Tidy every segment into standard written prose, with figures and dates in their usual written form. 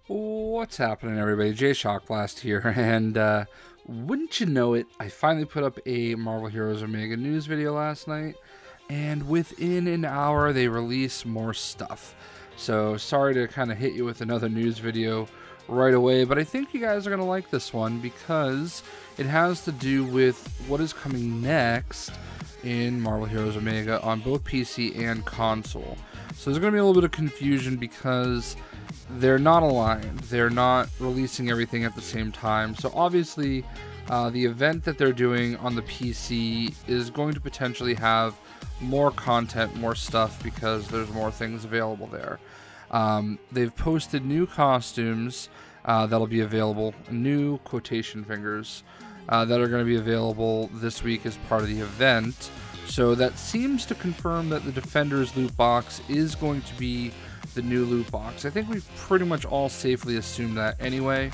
What's happening, everybody? JayShockblast here, and wouldn't you know it, I finally put up a Marvel Heroes Omega news video last night, and within an hour they release more stuff. So sorry to kind of hit you with another news video right away, but I think you guys are going to like this one because it has to do with what is coming next in Marvel Heroes Omega on both PC and console. So there's going to be a little bit of confusion because they're not aligned. They're not releasing everything at the same time. So obviously, the event that they're doing on the PC is going to potentially have more content, more stuff, because there's more things available there. They've posted new costumes that'll be available, new quotation fingers that are going to be available this week as part of the event. So that seems to confirm that the Defenders loot box is going to be the new loot box. I think we've pretty much all safely assumed that anyway,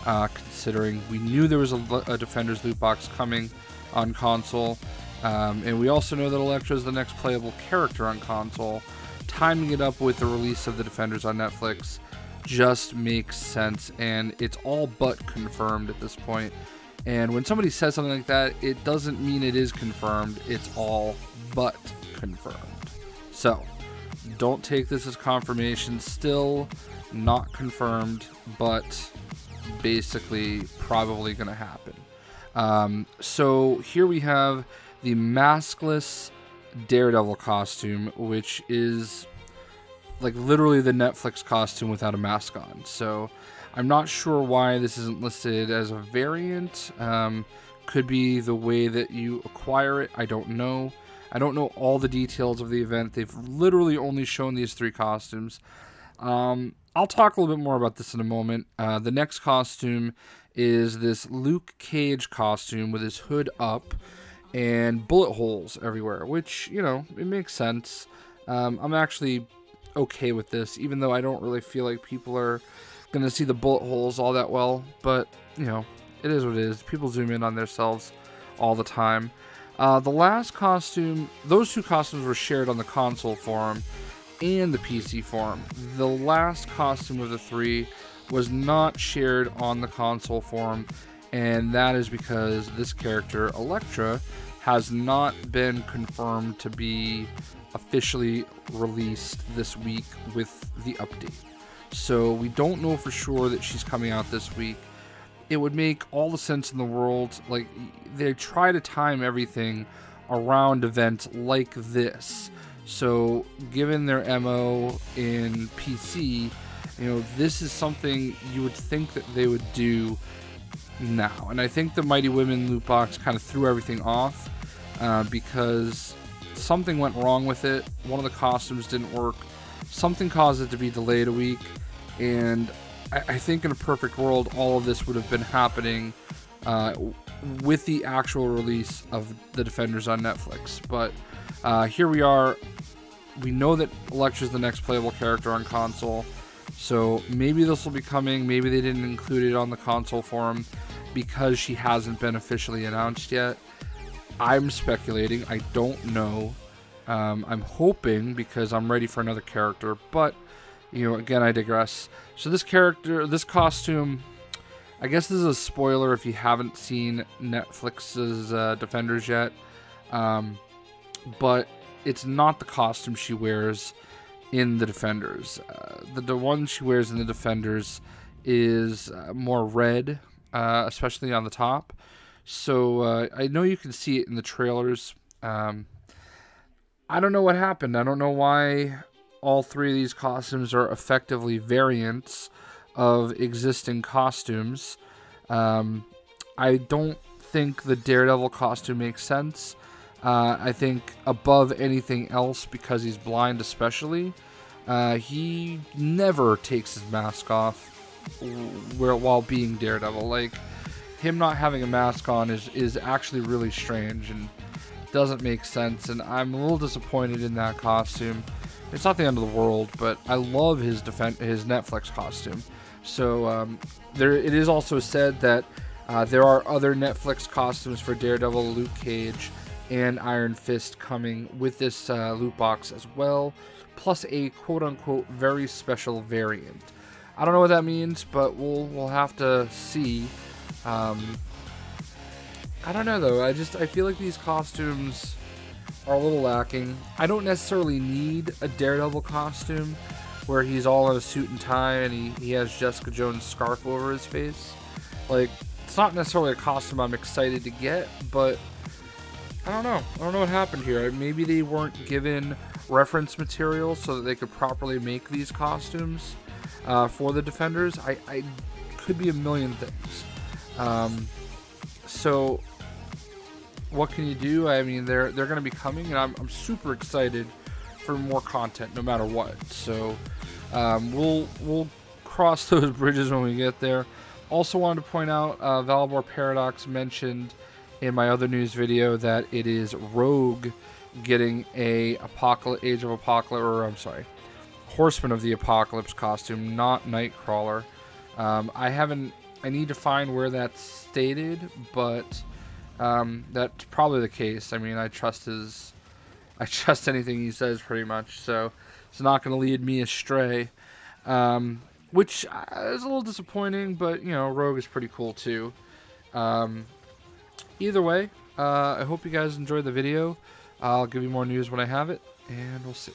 considering we knew there was a Defenders loot box coming on console, and we also know that Elektra is the next playable character on console. Timing it up with the release of the Defenders on Netflix just makes sense, and it's all but confirmed at this point. And when somebody says something like that, it doesn't mean it is confirmed, it's all but confirmed. So don't take this as confirmation. Still not confirmed, but basically probably going to happen. So here we have the Maskless Daredevil costume, which is like literally the Netflix costume without a mask on. So I'm not sure why this isn't listed as a variant. Could be the way that you acquire it. I don't know. I don't know all the details of the event. They've literally only shown these 3 costumes. I'll talk a little bit more about this in a moment. The next costume is this Luke Cage costume with his hood up and bullet holes everywhere, which, you know, it makes sense. I'm actually okay with this, even though I don't really feel like people are going to see the bullet holes all that well. But, you know, it is what it is. People zoom in on themselves all the time. The last costume, those 2 costumes were shared on the console forum and the PC forum. The last costume of the 3 was not shared on the console forum, and that is because this character, Elektra, has not been confirmed to be officially released this week with the update. So we don't know for sure that she's coming out this week. It would make all the sense in the world. Like, they try to time everything around events like this. So given their MO in PC, you know, this is something you would think that they would do now. And I think the Mighty Women loot box kind of threw everything off because something went wrong with it. One of the costumes didn't work. Something caused it to be delayed a week, and I think in a perfect world, all of this would have been happening with the actual release of the Defenders on Netflix. But here we are. We know that Elektra is the next playable character on console, so maybe this will be coming. Maybe they didn't include it on the console forum because she hasn't been officially announced yet. I'm speculating. I don't know. I'm hoping because I'm ready for another character, but you know, again, I digress. So this character, this costume, I guess this is a spoiler if you haven't seen Netflix's Defenders yet, but it's not the costume she wears in the Defenders. The one she wears in the Defenders is more red, especially on the top. So I know you can see it in the trailers. I don't know what happened. I don't know why all 3 of these costumes are effectively variants of existing costumes. I don't think the Daredevil costume makes sense. I think above anything else, because he's blind especially, he never takes his mask off while being Daredevil. Like, him not having a mask on is actually really strange and doesn't make sense, and I'm a little disappointed in that costume. It's not the end of the world, but I love his Netflix costume. So it is also said that there are other Netflix costumes for Daredevil, Luke Cage, and Iron Fist coming with this loot box as well, plus a quote-unquote very special variant. I don't know what that means, but we'll have to see. I don't know though. I feel like these costumes are a little lacking. I don't necessarily need a Daredevil costume where he's all in a suit and tie and he has Jessica Jones' scarf over his face. Like, it's not necessarily a costume I'm excited to get, but I don't know. I don't know what happened here. Maybe they weren't given reference material so that they could properly make these costumes for the Defenders. I could be a million things. So what can you do? I mean, they're going to be coming, and I'm super excited for more content, no matter what. So we'll cross those bridges when we get there. Also wanted to point out, Valibor Paradox mentioned in my other news video that it is Rogue getting a Horseman of the Apocalypse costume, not Nightcrawler. I need to find where that's stated, but that's probably the case. I mean, I trust anything he says pretty much, so it's not going to lead me astray. Which is a little disappointing, but you know, Rogue is pretty cool too. Either way, I hope you guys enjoyed the video. I'll give you more news when I have it, and we'll see.